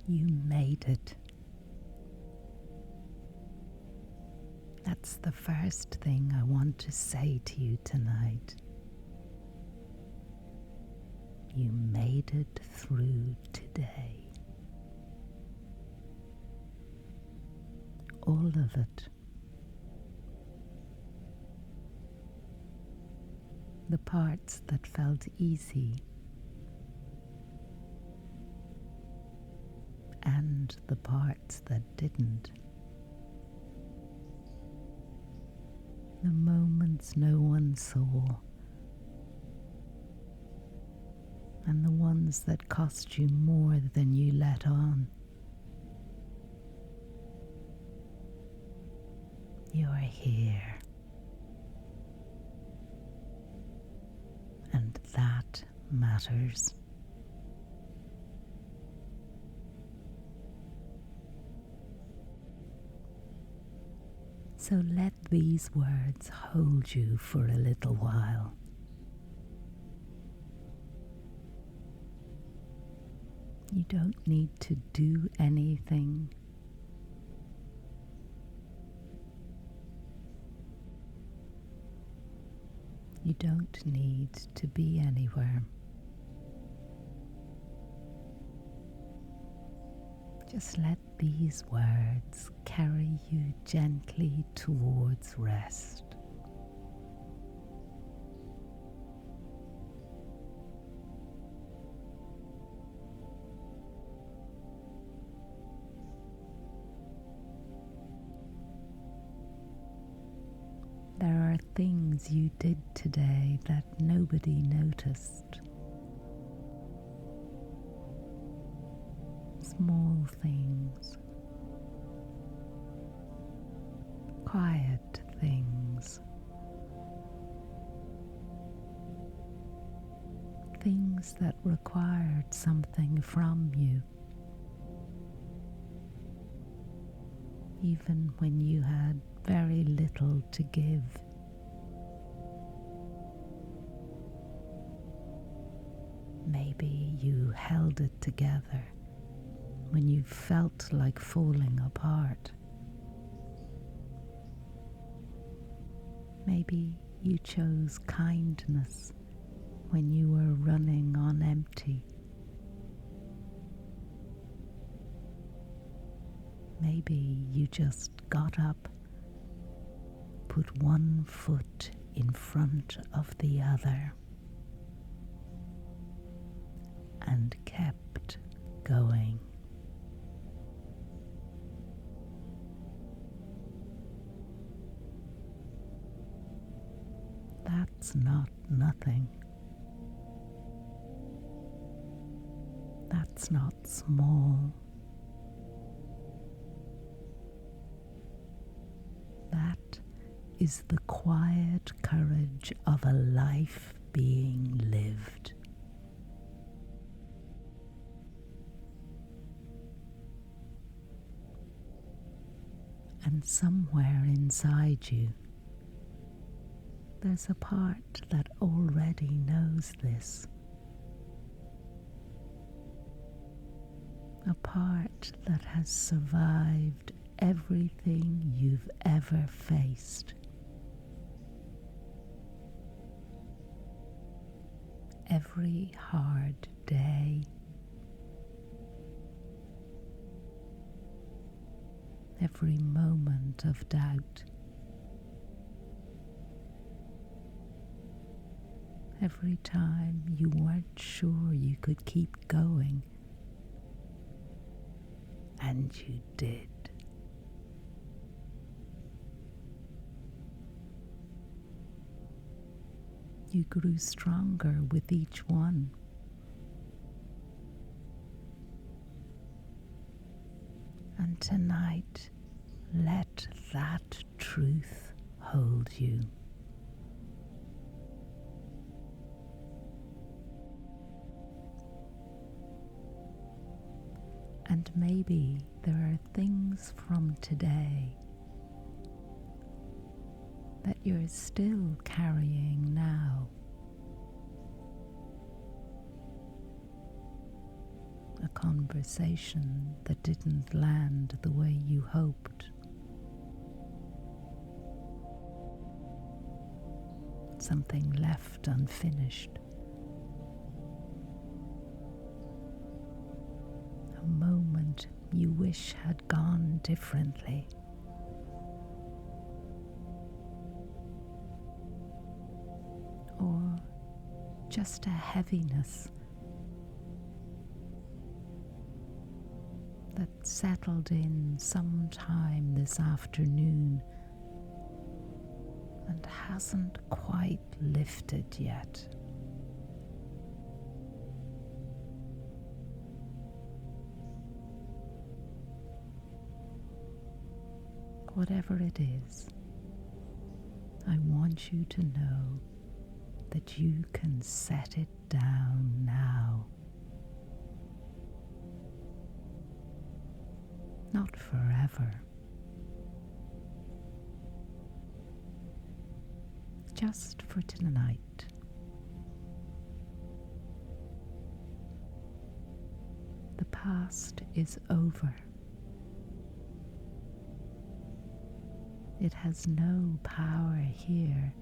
You made it. That's the first thing I want to say to you tonight. You made it through today. All of it. The parts that felt easy and the parts that didn't. The moments no one saw and the ones that cost you more than you let on. You're here. And that matters. So let these words hold you for a little while. You don't need to do anything. You don't need to be anywhere. Just let these words carry you gently towards rest. There are things you did today that nobody noticed. Small things, quiet things, things that required something from you, even when you had very little to give. Maybe you held it together when you felt like falling apart. Maybe you chose kindness when you were running on empty. Maybe you just got up, put one foot in front of the other, and kept going. That's not nothing. That's not small. That is the quiet courage of a life being lived. And somewhere inside you, there's a part that already knows this. A part that has survived everything you've ever faced. Every hard day. Every moment of doubt. Every time you weren't sure you could keep going. And you did. You grew stronger with each one. And tonight, let that truth hold you. And maybe there are things from today that you're still carrying now. A conversation that didn't land the way you hoped. Something left unfinished. A moment you wish had gone differently. Or just a heaviness that settled in sometime this afternoon and hasn't quite lifted yet. Whatever it is, I want you to know that you can set it down now. Not forever. Just for tonight. The past is over. It has no power here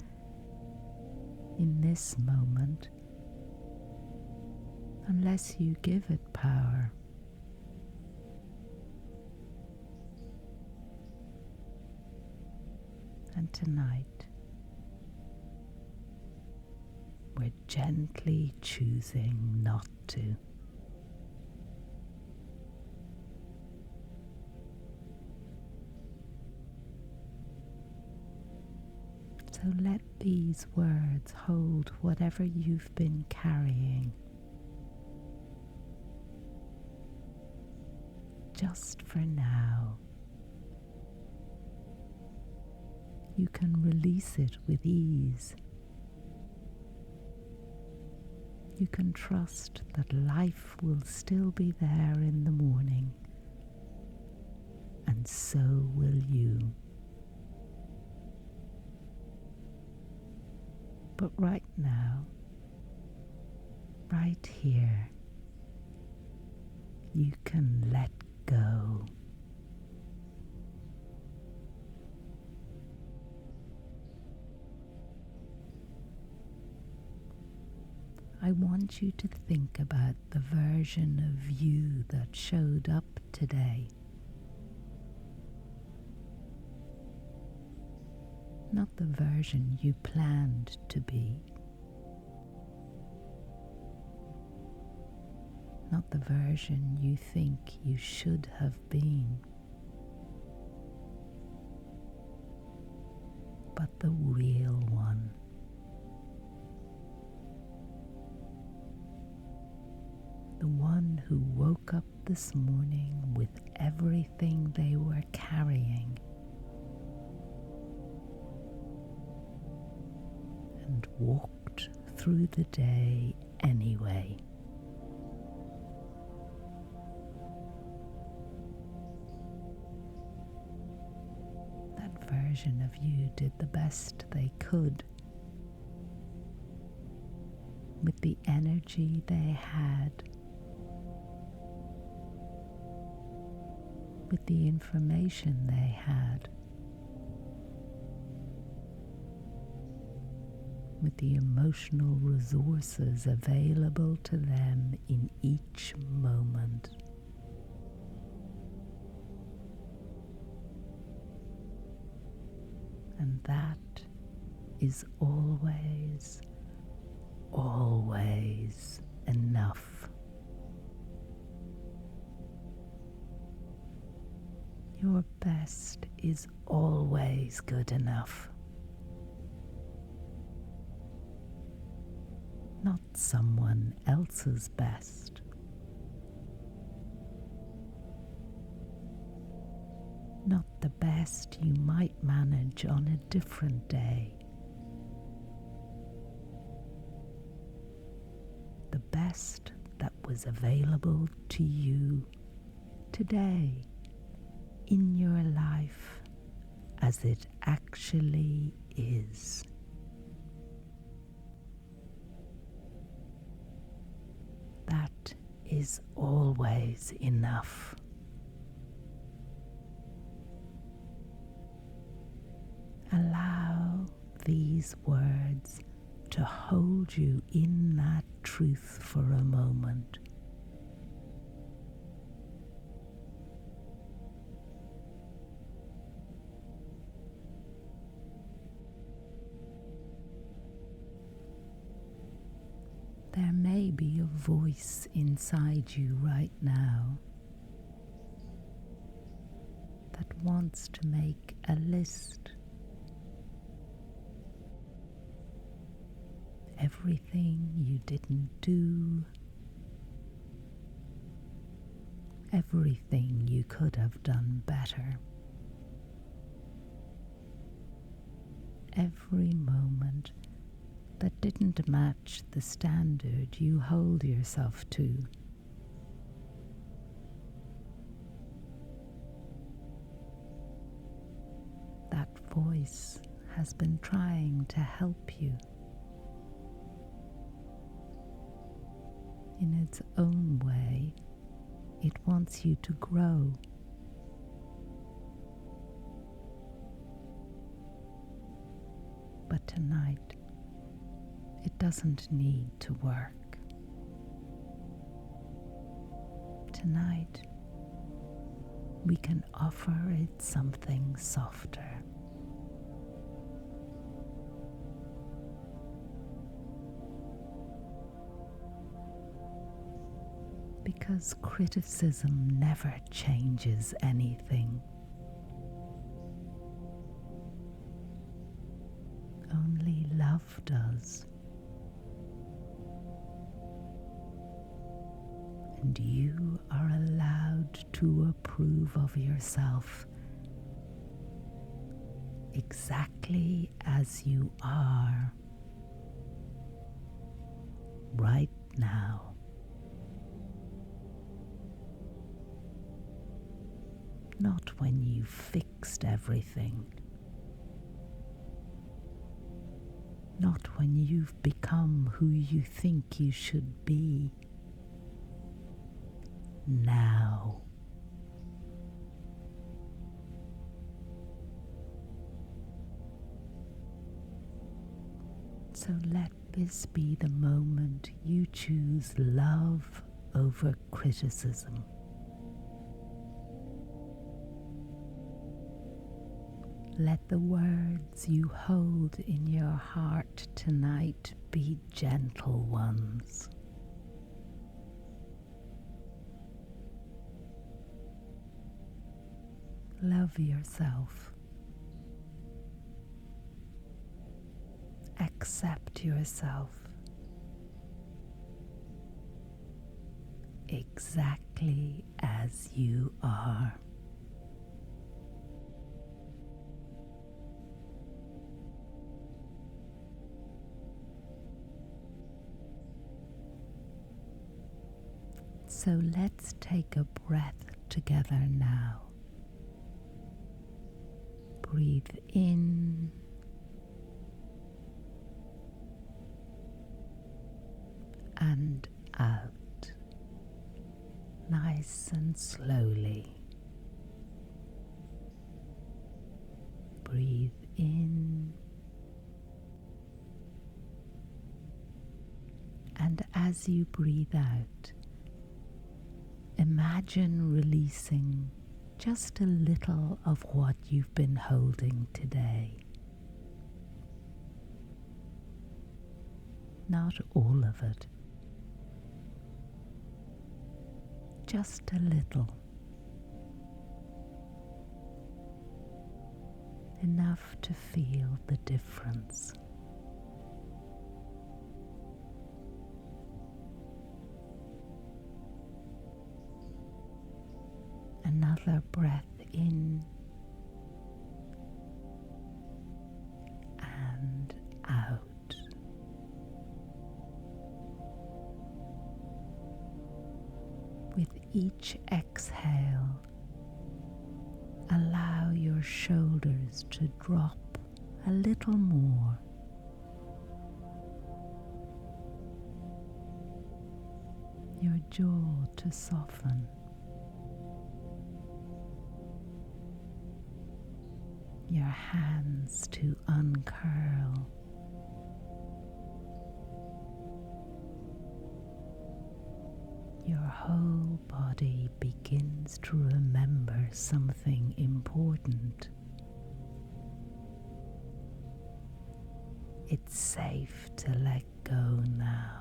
in this moment unless you give it power. And tonight, we're gently choosing not to. So let these words hold whatever you've been carrying, just for now. You can release it with ease. You can trust that life will still be there in the morning, and so will you. But right now, right here, you can let go. I want you to think about the version of you that showed up today. Not the version you planned to be. Not the version you think you should have been. But the real one. The one who woke up this morning with everything they were carrying and walked through the day anyway. That version of you did the best they could with the energy they had, with the information they had, with the emotional resources available to them in each moment. And that is always, always enough. Your best is always good enough. Not someone else's best. Not the best you might manage on a different day. The best that was available to you today in your life as it actually is. That is always enough. Allow these words to hold you in that truth for a moment. There may be a voice inside you right now that wants to make a list. Everything you didn't do, everything you could have done better, every moment that didn't match the standard you hold yourself to. That voice has been trying to help you. In its own way, it wants you to grow. But tonight, it doesn't need to work. Tonight, we can offer it something softer. Because criticism never changes anything. Only love does. And you are allowed to approve of yourself exactly as you are right now. Not when you've fixed everything. Not when you've become who you think you should be. Now. So let this be the moment you choose love over criticism. Let the words you hold in your heart tonight be gentle ones. Love yourself. Accept yourself exactly as you are. So let's take a breath together now. Breathe in and out, nice and slowly. Breathe in, and as you breathe out, imagine releasing just a little of what you've been holding today. Not all of it. Just a little. Enough to feel the difference. Another breath in and out. With each exhale, allow your shoulders to drop a little more. your jaw to soften, your hands to uncurl, your whole body begins to remember something important. It's safe to let go now.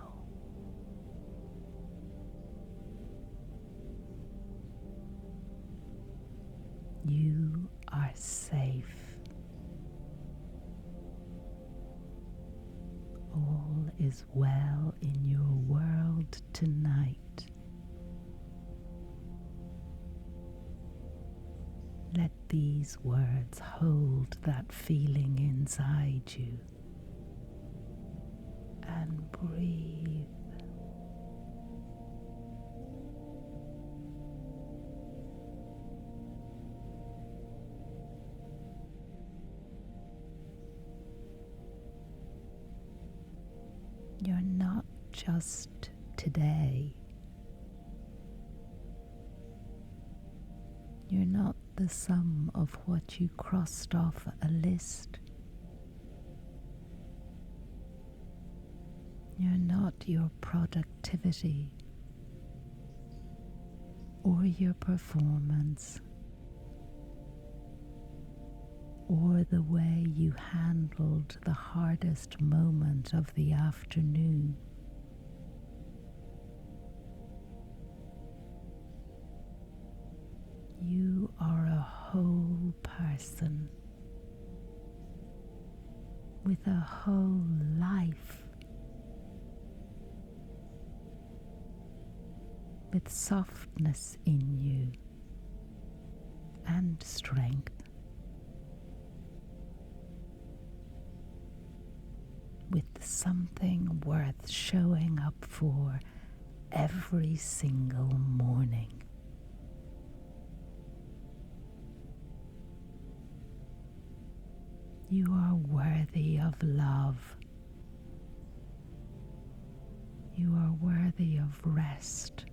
You are safe. All is well in your world tonight. Let these words hold that feeling inside you and breathe. You're not just today. You're not the sum of what you crossed off a list. You're not your productivity or your performance or the way you handled the hardest moment of the afternoon. You are a whole person with a whole life, with softness in you and strength, with something worth showing up for every single morning. You are worthy of love. You are worthy of rest.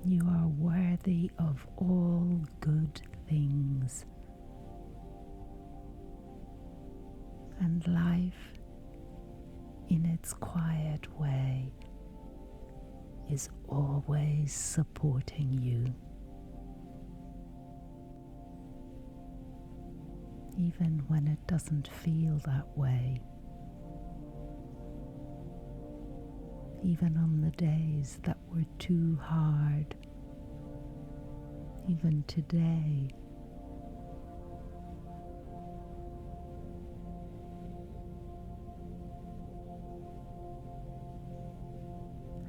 You are worthy of all good things. And life, in its quiet way, is always supporting you. Even when it doesn't feel that way. Even on the days that were too hard. Even today.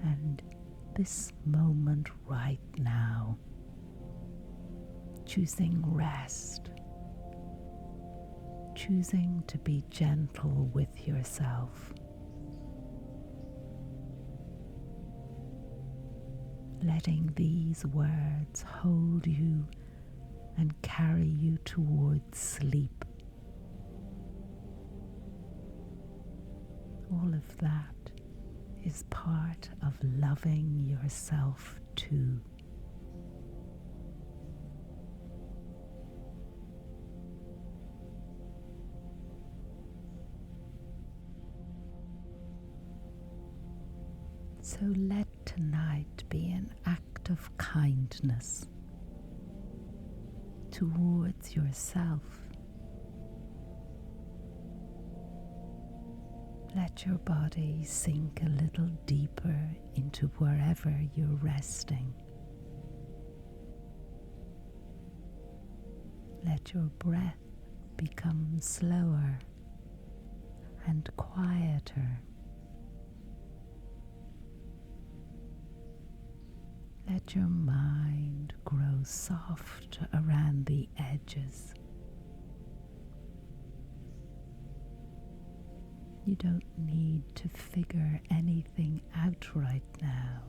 And this moment right now, choosing rest, choosing to be gentle with yourself, letting these words hold you and carry you towards sleep. All of that is part of loving yourself too. So let tonight be an act of kindness towards yourself. Let your body sink a little deeper into wherever you're resting. Let your breath become slower and quieter. Let your mind grow soft around the edges. You don't need to figure anything out right now.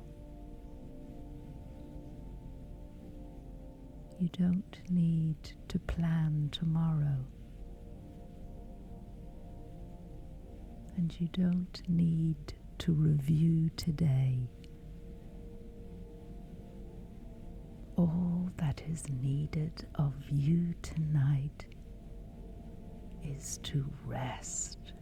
You don't need to plan tomorrow. and you don't need to review today. All that is needed of you tonight is to rest.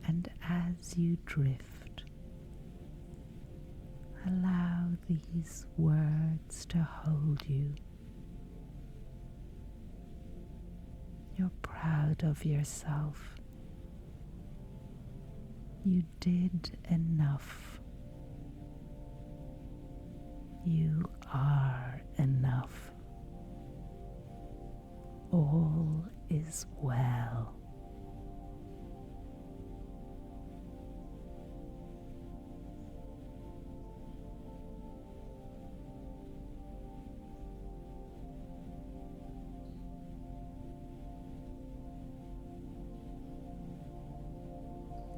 And as you drift, allow these words to hold you. You're proud of yourself. You did enough. You are enough. All is well.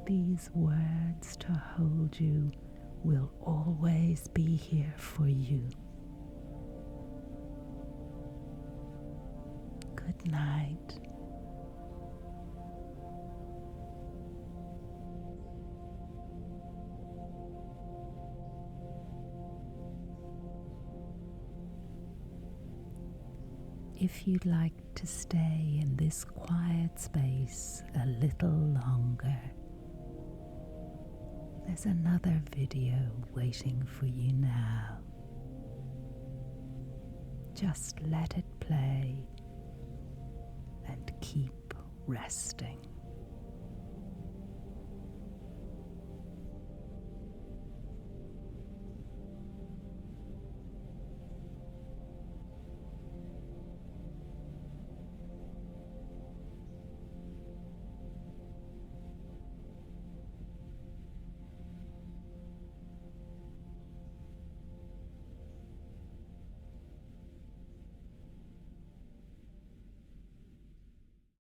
These words to hold you will always be here for you. Good night. If you'd like to stay in this quiet space a little longer, there's another video waiting for you now. Just let it play and keep resting.